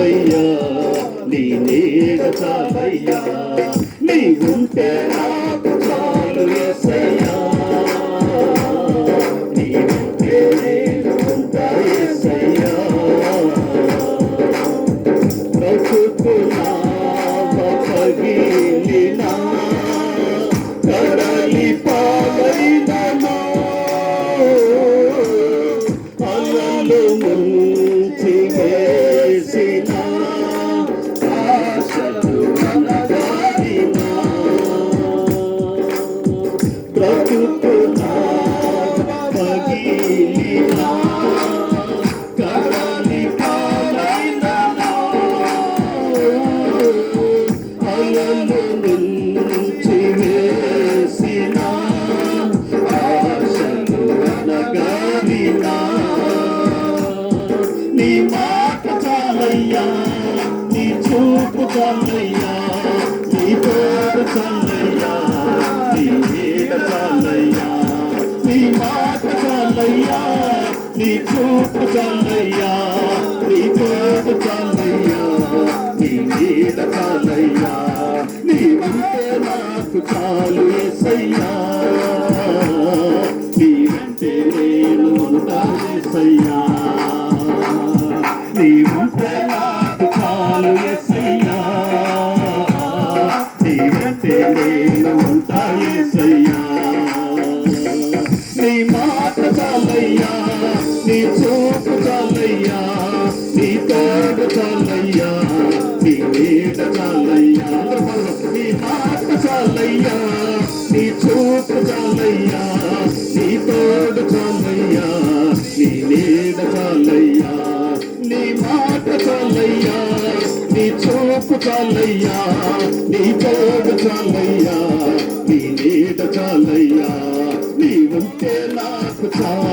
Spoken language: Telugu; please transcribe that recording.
చాలయ్యా, నీ నీడ చాలయ్యా, నీ ఉంటే నాకు చాలు యేసయ్యా, నీ ఉంటే నేను ఉంటా యేసయ్యా. బ్రతుకునా పగిలినా కడలి పాలైనను అలలు ముంచి వేసిన ఆశలు అనగారినా బ్రతుకునా పగిలినా కడలి పాలైనను అలలు ముంచి వేసిన ఆశలు అనగారినా నీ మాట చాలయ్యా, నీ చూపు చాలయ్యా, నీ తోడు చాలయ్యా, నీ నీడ చాలయ్యా, నీ మాట చాలయ్యా, నీ చూపు చాలయ్యా, నీ తోడు చాలయ్యా, నీ నీడ చాలయ్యా, నీ ఉంటే నాకు చాలు యేసయ్యా, నీ వెంటే నేను ఉంటా యేసయ్యా, నీ ఉంటే నాకు చాలు యేసయ్యా, నీ వెంటే నేను ఉంటా యేసయ్యా. నీ మాట చాలయ్యా, నీ చూపు చాలయ్యా, నీ తోడు చాలయ్యా, నీ నీడ చాలయ్యా. నీ మాట చాలయ్యా, నీ చూపు చాలయ్యా, నీ తోడు చాలయ్యా, నీ నీడ చాలయ్యా. నీ మాట చాలయ్యా, నీ చూపు చాలయ్యా, నీ తోడు చాలయ్యా, నీ నీడ చాలయ్యా, నీ ఉంటే నాకు చాలు